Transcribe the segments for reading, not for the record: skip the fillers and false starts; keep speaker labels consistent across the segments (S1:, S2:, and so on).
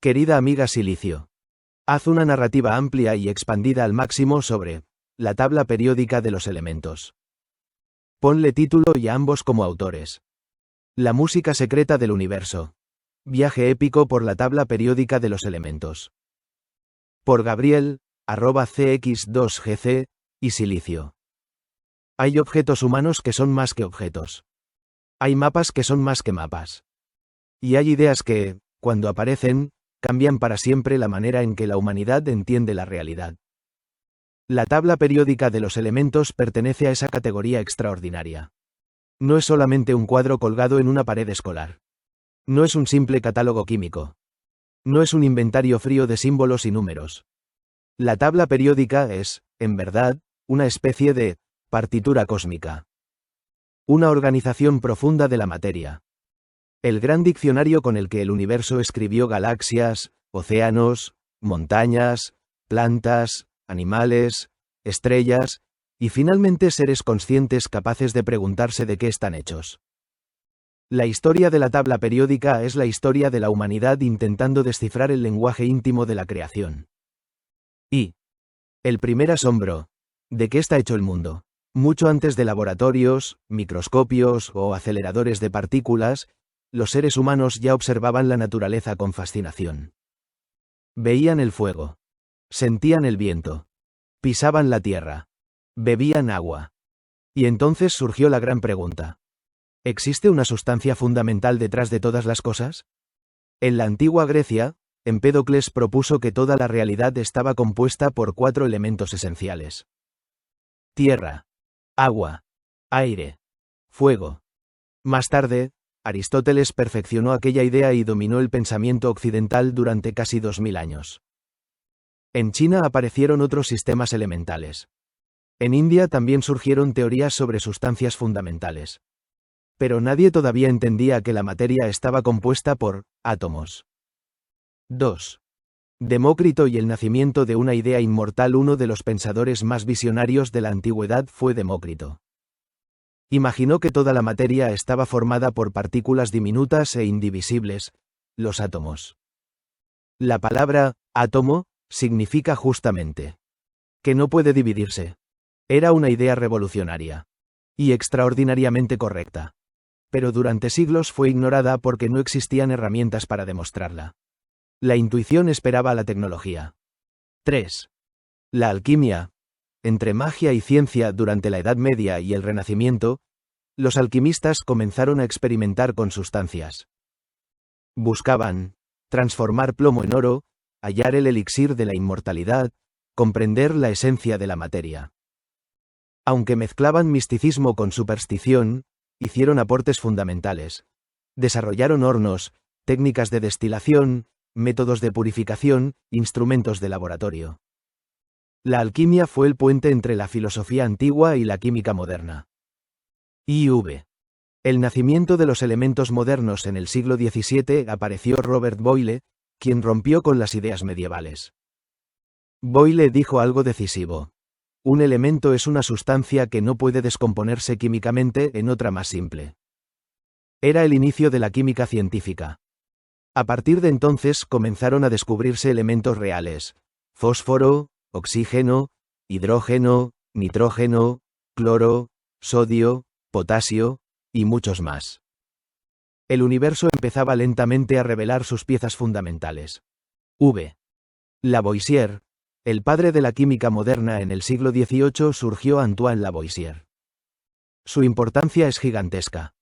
S1: Querida amiga Silicio. Haz una narrativa amplia y expandida al máximo sobre la tabla periódica de los elementos. Ponle título y a ambos como autores. La música secreta del universo. Viaje épico por la tabla periódica de los elementos. Por Gabriel, @cx2gc, y Silicio. Hay objetos humanos que son más que objetos. Hay mapas que son más que mapas. Y hay ideas que, cuando aparecen, cambian para siempre la manera en que la humanidad entiende la realidad. La tabla periódica de los elementos pertenece a esa categoría extraordinaria. No es solamente un cuadro colgado en una pared escolar. No es un simple catálogo químico. No es un inventario frío de símbolos y números. La tabla periódica es, en verdad, una especie de partitura cósmica. Una organización profunda de la materia. El gran diccionario con el que el universo escribió galaxias, océanos, montañas, plantas, animales, estrellas, y finalmente seres conscientes capaces de preguntarse de qué están hechos. La historia de la tabla periódica es la historia de la humanidad intentando descifrar el lenguaje íntimo de la creación. Y el primer asombro, ¿de qué está hecho el mundo? Mucho antes de laboratorios, microscopios o aceleradores de partículas, los seres humanos ya observaban la naturaleza con fascinación. Veían el fuego. Sentían el viento. Pisaban la tierra. Bebían agua. Y entonces surgió la gran pregunta. ¿Existe una sustancia fundamental detrás de todas las cosas? En la antigua Grecia, Empédocles propuso que toda la realidad estaba compuesta por 4 elementos esenciales. Tierra, agua, aire, fuego. Más tarde, Aristóteles perfeccionó aquella idea y dominó el pensamiento occidental durante casi 2000 años. En China aparecieron otros sistemas elementales. En India también surgieron teorías sobre sustancias fundamentales. Pero nadie todavía entendía que la materia estaba compuesta por átomos. 2. Demócrito y el nacimiento de una idea inmortal. Uno de los pensadores más visionarios de la antigüedad fue Demócrito. Imaginó que toda la materia estaba formada por partículas diminutas e indivisibles, los átomos. La palabra átomo significa justamente que no puede dividirse. Era una idea revolucionaria y extraordinariamente correcta. Pero durante siglos fue ignorada porque no existían herramientas para demostrarla. La intuición esperaba a la tecnología. 3. La alquimia. Entre magia y ciencia durante la Edad Media y el Renacimiento, los alquimistas comenzaron a experimentar con sustancias. Buscaban transformar plomo en oro, hallar el elixir de la inmortalidad, comprender la esencia de la materia. Aunque mezclaban misticismo con superstición, hicieron aportes fundamentales. Desarrollaron hornos, técnicas de destilación, métodos de purificación, instrumentos de laboratorio. La alquimia fue el puente entre la filosofía antigua y la química moderna. IV. El nacimiento de los elementos modernos. En el siglo XVII apareció Robert Boyle, quien rompió con las ideas medievales. Boyle dijo algo decisivo. Un elemento es una sustancia que no puede descomponerse químicamente en otra más simple. Era el inicio de la química científica. A partir de entonces comenzaron a descubrirse elementos reales: fósforo, oxígeno, hidrógeno, nitrógeno, cloro, sodio, potasio, y muchos más. El universo empezaba lentamente a revelar sus piezas fundamentales. Lavoisier, el padre de la química moderna. En el siglo XVIII surgió Antoine Lavoisier. Su importancia es gigantesca.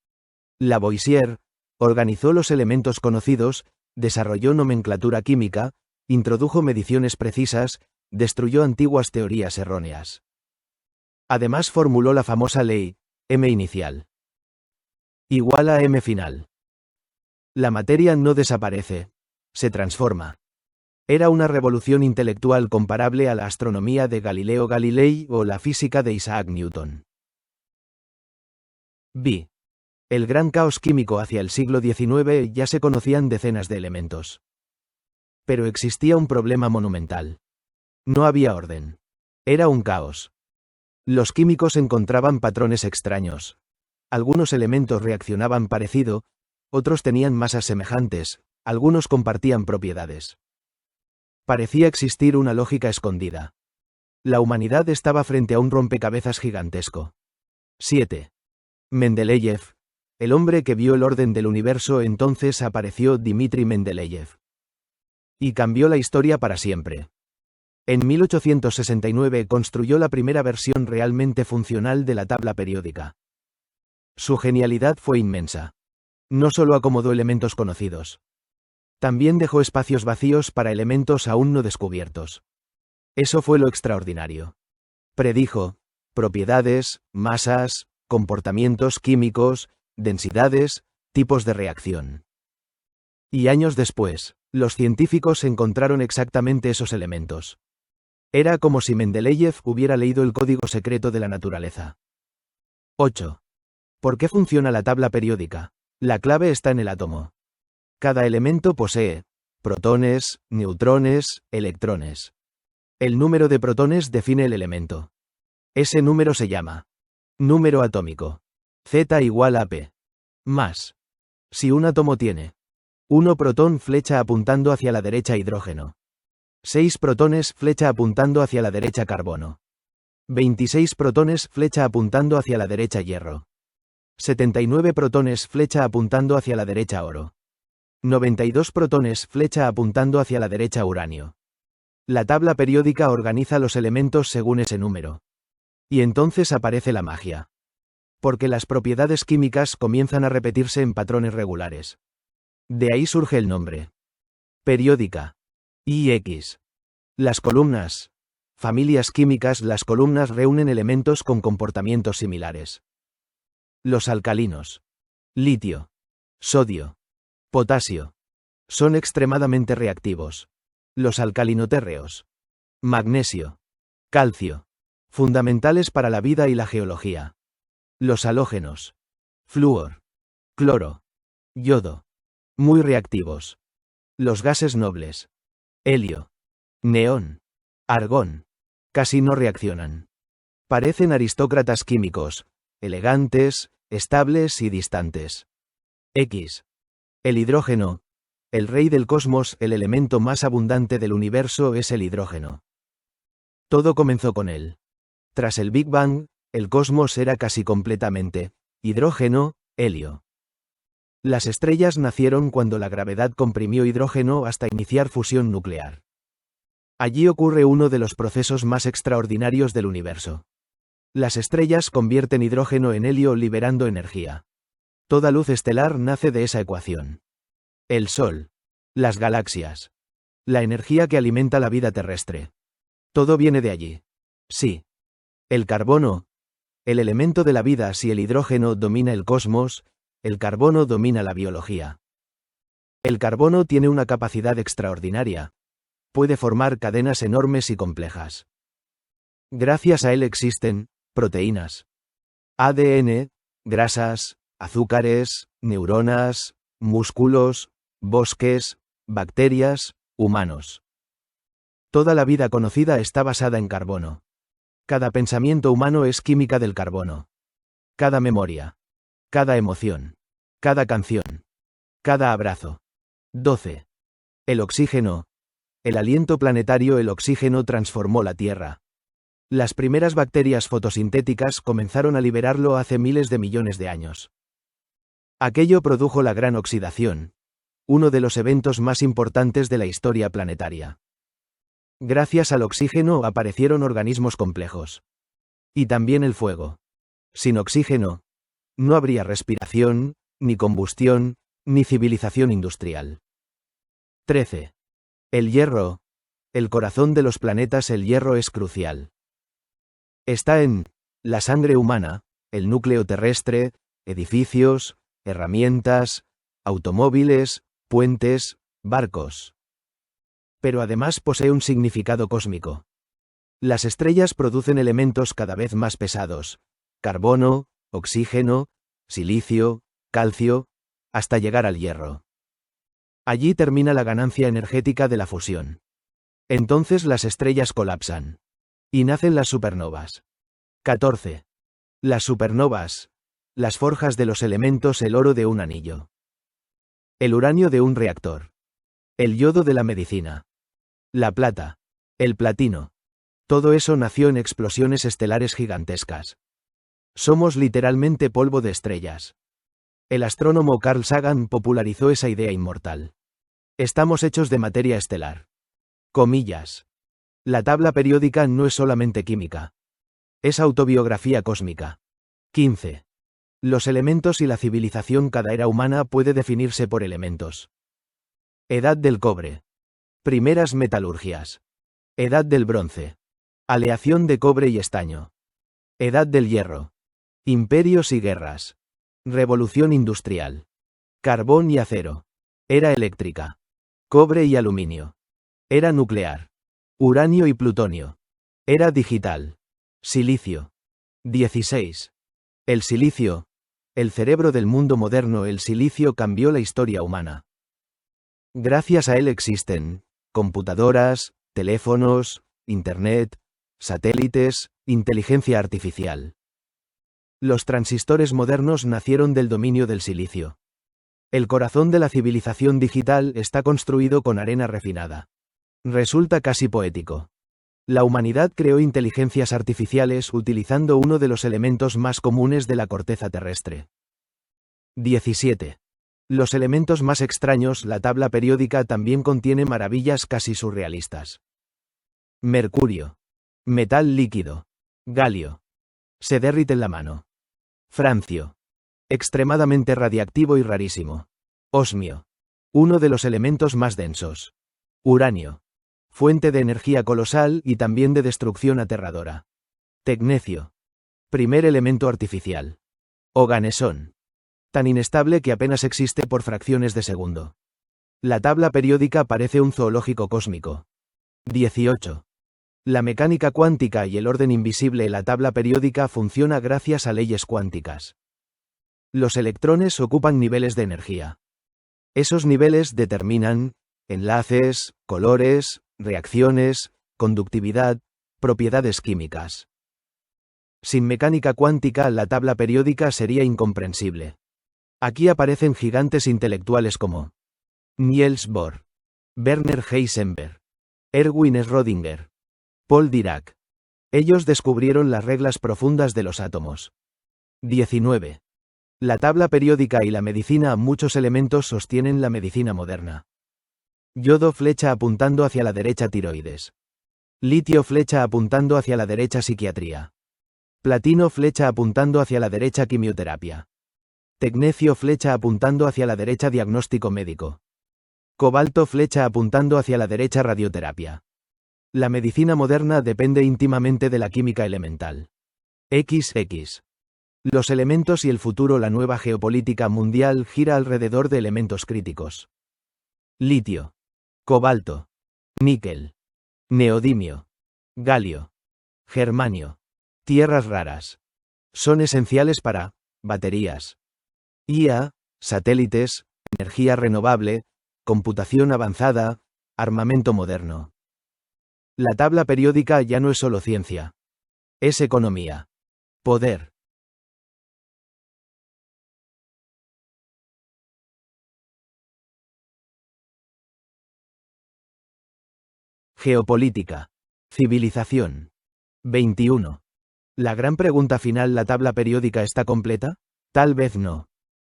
S1: Lavoisier organizó los elementos conocidos, desarrolló nomenclatura química, introdujo mediciones precisas, destruyó antiguas teorías erróneas. Además formuló la famosa ley, M inicial igual a M final. La materia no desaparece, se transforma. Era una revolución intelectual comparable a la astronomía de Galileo Galilei o la física de Isaac Newton. B. El gran caos químico. Hacia el siglo XIX ya se conocían decenas de elementos. Pero existía un problema monumental. No había orden. Era un caos. Los químicos encontraban patrones extraños. Algunos elementos reaccionaban parecido, otros tenían masas semejantes, Algunos compartían propiedades. Parecía existir una lógica escondida. La humanidad estaba frente a un rompecabezas gigantesco. 7. Mendeleev. El hombre que vio el orden del universo. Entonces apareció Dmitri Mendeleev. Y cambió la historia para siempre. En 1869 construyó la primera versión realmente funcional de la tabla periódica. Su genialidad fue inmensa. No solo acomodó elementos conocidos. También dejó espacios vacíos para elementos aún no descubiertos. Eso fue lo extraordinario. Predijo propiedades, masas, comportamientos químicos, densidades, tipos de reacción. Y años después, los científicos encontraron exactamente esos elementos. Era como si Mendeleev hubiera leído el código secreto de la naturaleza. 8. ¿Por qué funciona la tabla periódica? La clave está en el átomo. Cada elemento posee protones, neutrones, electrones. El número de protones define el elemento. Ese número se llama número atómico. Z igual a P. Más. Si un átomo tiene 1 protón, flecha apuntando hacia la derecha hidrógeno. 6 protones, flecha apuntando hacia la derecha carbono. 26 protones, flecha apuntando hacia la derecha hierro. 79 protones, flecha apuntando hacia la derecha oro. 92 protones, flecha apuntando hacia la derecha uranio. La tabla periódica organiza los elementos según ese número. Y entonces aparece la magia. Porque las propiedades químicas comienzan a repetirse en patrones regulares. De ahí surge el nombre. Periódica. IX. Las columnas. Familias químicas. Las columnas reúnen elementos con comportamientos similares. Los alcalinos. Litio. Sodio. Potasio. Son extremadamente reactivos. Los alcalinotérreos. Magnesio. Calcio. Fundamentales para la vida y la geología. Los halógenos. Flúor. Cloro. Yodo. Muy reactivos. Los gases nobles. Helio. Neón. Argón. Casi no reaccionan. Parecen aristócratas químicos, elegantes, estables y distantes. X. El hidrógeno. El rey del cosmos. El elemento más abundante del universo es el hidrógeno. Todo comenzó con él. Tras el Big Bang, el cosmos era casi completamente hidrógeno, helio. Las estrellas nacieron cuando la gravedad comprimió hidrógeno hasta iniciar fusión nuclear. Allí ocurre uno de los procesos más extraordinarios del universo. Las estrellas convierten hidrógeno en helio liberando energía. Toda luz estelar nace de esa ecuación. El Sol. Las galaxias. La energía que alimenta la vida terrestre. Todo viene de allí. Sí. El carbono. El elemento de la vida. Si el hidrógeno domina el cosmos, el carbono domina la biología. El carbono tiene una capacidad extraordinaria. Puede formar cadenas enormes y complejas. Gracias a él existen proteínas, ADN, grasas, azúcares, neuronas, músculos, bosques, bacterias, humanos. Toda la vida conocida está basada en carbono. Cada pensamiento humano es química del carbono. Cada memoria. Cada emoción. Cada canción. Cada abrazo. 12. El oxígeno. El aliento planetario. El oxígeno transformó la Tierra. Las primeras bacterias fotosintéticas comenzaron a liberarlo hace miles de millones de años. Aquello produjo la gran oxidación, uno de los eventos más importantes de la historia planetaria. Gracias al oxígeno aparecieron organismos complejos. Y también el fuego. Sin oxígeno, no habría respiración, ni combustión, ni civilización industrial. 13. El hierro. El corazón de los planetas. El hierro es crucial. Está en la sangre humana, el núcleo terrestre, edificios, herramientas, automóviles, puentes, barcos. Pero además posee un significado cósmico. Las estrellas producen elementos cada vez más pesados, carbono, oxígeno, silicio, calcio, hasta llegar al hierro. Allí termina la ganancia energética de la fusión. Entonces las estrellas colapsan. Y nacen las supernovas. 14. Las supernovas. Las forjas de los elementos. El oro de un anillo. El uranio de un reactor. El yodo de la medicina. La plata. El platino. Todo eso nació en explosiones estelares gigantescas. Somos literalmente polvo de estrellas. El astrónomo Carl Sagan popularizó esa idea inmortal. Estamos hechos de materia estelar. Comillas. La tabla periódica no es solamente química. Es autobiografía cósmica. 15. Los elementos y la civilización. Cada era humana puede definirse por elementos. Edad del cobre. Primeras metalurgias. Edad del bronce. Aleación de cobre y estaño. Edad del hierro. Imperios y guerras. Revolución industrial. Carbón y acero. Era eléctrica. Cobre y aluminio. Era nuclear. Uranio y plutonio. Era digital. Silicio. 16. El silicio. El cerebro del mundo moderno. El silicio cambió la historia humana. Gracias a él existen computadoras, teléfonos, internet, satélites, inteligencia artificial. Los transistores modernos nacieron del dominio del silicio. El corazón de la civilización digital está construido con arena refinada. Resulta casi poético. La humanidad creó inteligencias artificiales utilizando uno de los elementos más comunes de la corteza terrestre. 17. Los elementos más extraños. La tabla periódica también contiene maravillas casi surrealistas. Mercurio. Metal líquido. Galio. Se derrite en la mano. Francio. Extremadamente radiactivo y rarísimo. Osmio. Uno de los elementos más densos. Uranio. Fuente de energía colosal y también de destrucción aterradora. Tecnecio. Primer elemento artificial. Oganesón. Tan inestable que apenas existe por fracciones de segundo. La tabla periódica parece un zoológico cósmico. 18. La mecánica cuántica y el orden invisible. La tabla periódica funciona gracias a leyes cuánticas. Los electrones ocupan niveles de energía. Esos niveles determinan enlaces, colores, reacciones, conductividad, propiedades químicas. Sin mecánica cuántica, la tabla periódica sería incomprensible. Aquí aparecen gigantes intelectuales como Niels Bohr, Werner Heisenberg, Erwin Schrödinger, Paul Dirac. Ellos descubrieron las reglas profundas de los átomos. 19. La tabla periódica y la medicina. Muchos elementos sostienen la medicina moderna. Yodo, flecha apuntando hacia la derecha, tiroides. Litio, flecha apuntando hacia la derecha, psiquiatría. Platino, flecha apuntando hacia la derecha, quimioterapia. Tecnecio, flecha apuntando hacia la derecha, diagnóstico médico. Cobalto, flecha apuntando hacia la derecha, radioterapia. La medicina moderna depende íntimamente de la química elemental. XX. Los elementos y el futuro. La nueva geopolítica mundial gira alrededor de elementos críticos. Litio. Cobalto. Níquel. Neodimio. Galio. Germanio. Tierras raras. Son esenciales para baterías. IA, satélites, energía renovable, computación avanzada, armamento moderno. La tabla periódica ya no es solo ciencia. Es economía. Poder. Geopolítica. Civilización. 21. La gran pregunta final. ¿La tabla periódica está completa? Tal vez no.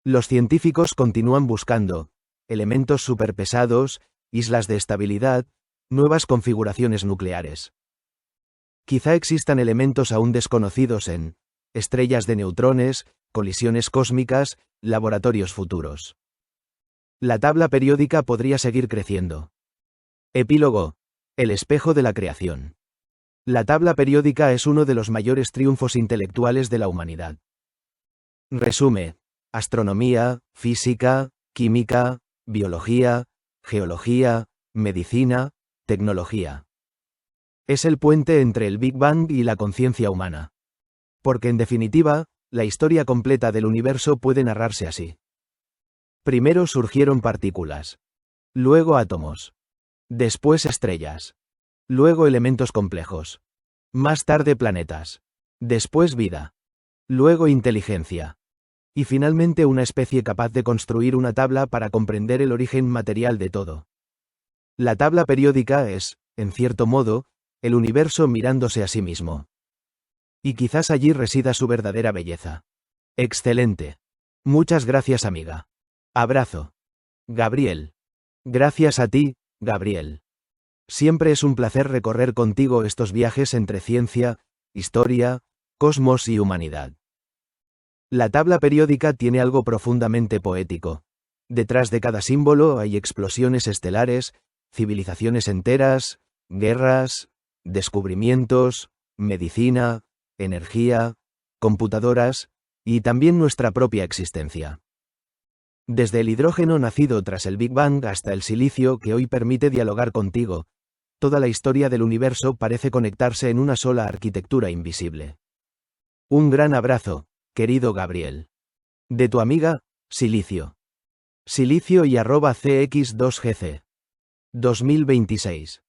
S1: Los científicos continúan buscando elementos superpesados, islas de estabilidad, nuevas configuraciones nucleares. Quizá existan elementos aún desconocidos en estrellas de neutrones, colisiones cósmicas, laboratorios futuros. La tabla periódica podría seguir creciendo. Epílogo. El espejo de la creación. La tabla periódica es uno de los mayores triunfos intelectuales de la humanidad. Resume: astronomía, física, química, biología, geología, medicina, tecnología. Es el puente entre el Big Bang y la conciencia humana. Porque en definitiva, la historia completa del universo puede narrarse así. Primero surgieron partículas. Luego átomos. Después estrellas. Luego elementos complejos. Más tarde planetas. Después vida. Luego inteligencia. Y finalmente una especie capaz de construir una tabla para comprender el origen material de todo. La tabla periódica es, en cierto modo, el universo mirándose a sí mismo. Y quizás allí resida su verdadera belleza. Excelente. Muchas gracias, amiga. Abrazo. Gabriel. Gracias a ti, Gabriel. Siempre es un placer recorrer contigo estos viajes entre ciencia, historia, cosmos y humanidad. La tabla periódica tiene algo profundamente poético. Detrás de cada símbolo hay explosiones estelares, civilizaciones enteras, guerras, descubrimientos, medicina, energía, computadoras, y también nuestra propia existencia. Desde el hidrógeno nacido tras el Big Bang hasta el silicio que hoy permite dialogar contigo, toda la historia del universo parece conectarse en una sola arquitectura invisible. Un gran abrazo, querido Gabriel. De tu amiga, Silicio. Silicio y @cx2gc. 2026.